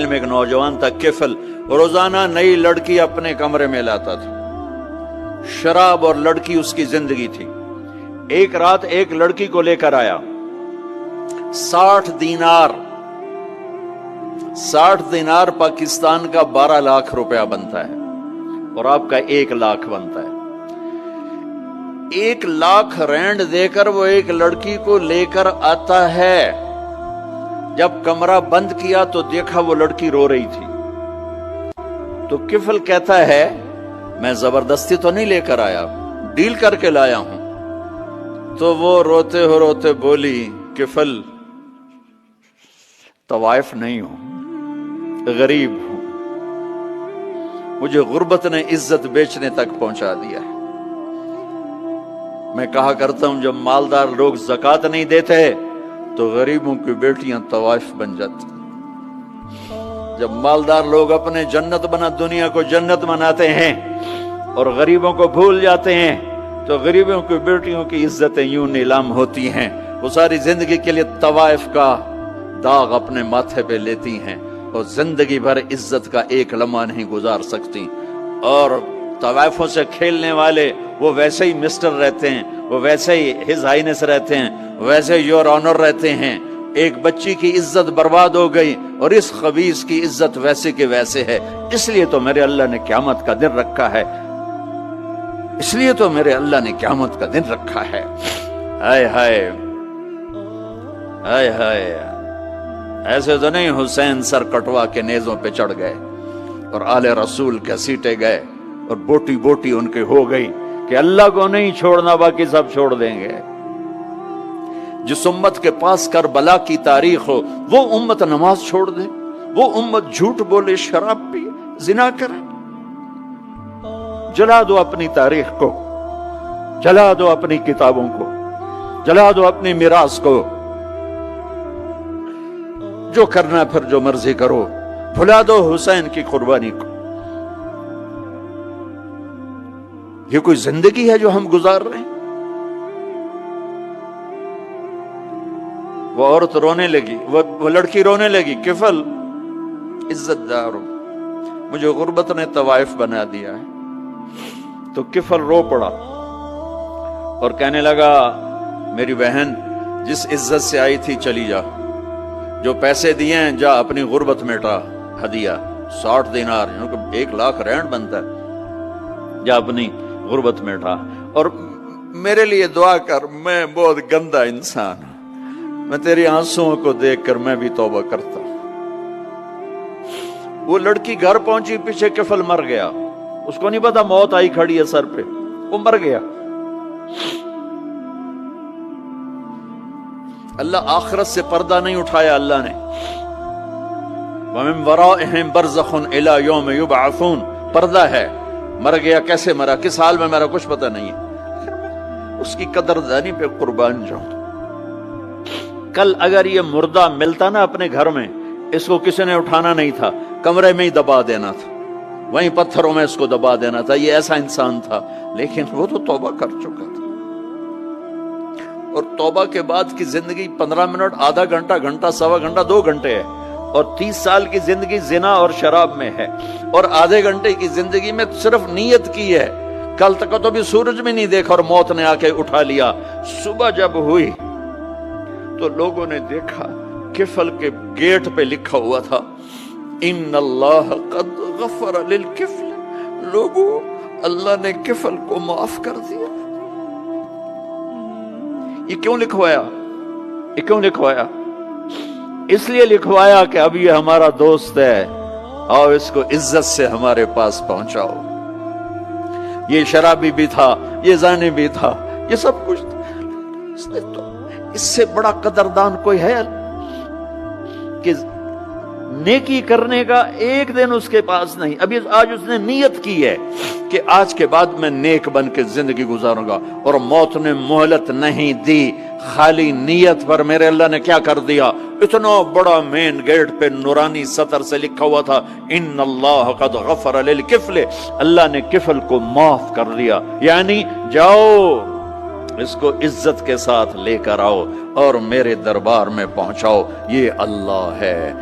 میں ایک نوجوان تھا کفل، روزانہ نئی لڑکی اپنے کمرے میں لاتا تھا، شراب اور لڑکی اس کی زندگی تھی۔ ایک رات ایک لڑکی کو لے کر آیا، 60 دینار پاکستان کا 12 لاکھ روپیہ بنتا ہے، اور آپ کا 1 لاکھ بنتا ہے۔ 1 لاکھ رینڈ دے کر وہ ایک لڑکی کو لے کر آتا ہے۔ جب کمرہ بند کیا تو دیکھا وہ لڑکی رو رہی تھی، تو کفل کہتا ہے میں زبردستی تو نہیں لے کر آیا، ڈیل کر کے لایا ہوں۔ تو وہ روتے روتے بولی، کفل طوائف نہیں ہوں، غریب ہوں، مجھے غربت نے عزت بیچنے تک پہنچا دیا ہے۔ میں کہا کرتا ہوں جب مالدار لوگ زکوٰۃ نہیں دیتے تو غریبوں کی بیٹیاں طوائف بن جاتی۔ جب مالدار لوگ اپنے دنیا کو جنت بناتے ہیں اور غریبوں کو بھول جاتے ہیں تو غریبوں کی بیٹیوں کی عزتیں یوں نیلام ہوتی ہیں۔ وہ ساری زندگی کے لیے طوائف کا داغ اپنے ماتھے پہ لیتی ہیں اور زندگی بھر عزت کا ایک لمحہ نہیں گزار سکتی۔ اور طوائفوں سے کھیلنے والے وہ ویسے ہی مسٹر رہتے ہیں، وہ ویسے ہی ہز ہائنس رہتے ہیں، ویسے یور آنر رہتے ہیں۔ ایک بچی کی عزت برباد ہو گئی اور اس خبیث کی عزت ویسے کے ویسے ہے۔ اس لیے تو میرے اللہ نے قیامت کا دن رکھا ہے، اس لیے تو میرے اللہ نے قیامت کا دن رکھا ہے۔ ہائے ہائے ہائے ہائے، ایسے تو نہیں حسین سر کٹوا کے نیزوں پہ چڑھ گئے اور آل رسول کے سیٹے گئے اور بوٹی بوٹی ان کے ہو گئی کہ اللہ کو نہیں چھوڑنا باقی سب چھوڑ دیں گے۔ جس امت کے پاس کربلا کی تاریخ ہو وہ امت نماز چھوڑ دے، وہ امت جھوٹ بولے، شراب پی، زنا کرے۔ جلا دو اپنی تاریخ کو، جلا دو اپنی کتابوں کو، جلا دو اپنی میراث کو، جو کرنا پھر جو مرضی کرو، بھلا دو حسین کی قربانی کو۔ یہ کوئی زندگی ہے جو ہم گزار رہے ہیں؟ وہ عورت رونے لگی، وہ لڑکی رونے لگی، کفل عزت دار ہو، مجھے غربت نے طوائف بنا دیا ہے۔ تو کفل رو پڑا اور کہنے لگا میری بہن جس عزت سے آئی تھی چلی جا، جو پیسے دیے ہیں جا اپنی غربت مٹا، ہدیہ 60 دینار 1 لاکھ رینڈ بنتا ہے، جا اپنی غربت مٹا، اور میرے لیے دعا کر، میں بہت گندا انسان ہوں، میں تیری آنسوؤں کو دیکھ کر میں بھی توبہ کرتا ہوں۔ وہ لڑکی گھر پہنچی، پیچھے کفل مر گیا، اس کو نہیں پتا موت آئی کھڑی ہے سر پہ، وہ مر گیا۔ اللہ آخرت سے پردہ نہیں اٹھایا اللہ نے۔ وَمِن وَرَائِهِمْ بَرْزَخٌ إِلَى يَوْمِ يُبْعَثُونَ، پردہ ہے، مر گیا، کیسے مرا، کس حال میں مرا، کچھ پتہ نہیں ہے، اس کی قدردانی پہ قربان جاؤں۔ کل اگر یہ مردہ ملتا نا اپنے گھر میں، اس کو کسی نے اٹھانا نہیں تھا، کمرے میں ہی دبا دینا تھا، وہیں پتھروں میں اس کو دبا دینا تھا، یہ ایسا انسان تھا۔ لیکن وہ تو توبہ کر چکا تھا، اور توبہ کے بعد کی زندگی 15 منٹ، آدھا گھنٹہ، گھنٹہ، سوا گھنٹہ، 2 گھنٹے ہے، اور 30 سال کی زندگی زنا اور شراب میں ہے، اور آدھے گھنٹے کی زندگی میں صرف نیت کی ہے۔ کل تک تو بھی سورج میں نہیں دیکھا اور موت نے آ کے اٹھا لیا۔ صبح جب ہوئی تو لوگوں نے دیکھا کفل کے گیٹ پہ لکھا ہوا تھا ان اللہ قد غفر للکفل، لوگوں اللہ نے کفل کو معاف کر دیا۔ یہ کیوں لکھوایا؟ یہ کیوں لکھوایا؟ اس لیے لکھوایا کہ اب یہ ہمارا دوست ہے، آؤ اس کو عزت سے ہمارے پاس پہنچاؤ۔ یہ شرابی بھی تھا، یہ زانی بھی تھا، یہ سب کچھ تھا۔ اس سے بڑا قدردان کوئی ہے کہ نیکی کرنے کا ایک دن اس کے پاس نہیں؟ ابھی آج اس نے نیت کی ہے کہ آج کے بعد میں نیک بن کے زندگی گزاروں گا، اور موت نے مہلت نہیں دی۔ خالی نیت پر میرے اللہ نے کیا کر دیا، اتنا بڑا مین گیٹ پہ نورانی سطر سے لکھا ہوا تھا ان اللہ قد غفر للکفل، اللہ نے کفل کو معاف کر دیا۔ یعنی جاؤ اس کو عزت کے ساتھ لے کر آؤ اور میرے دربار میں پہنچاؤ، یہ اللہ ہے۔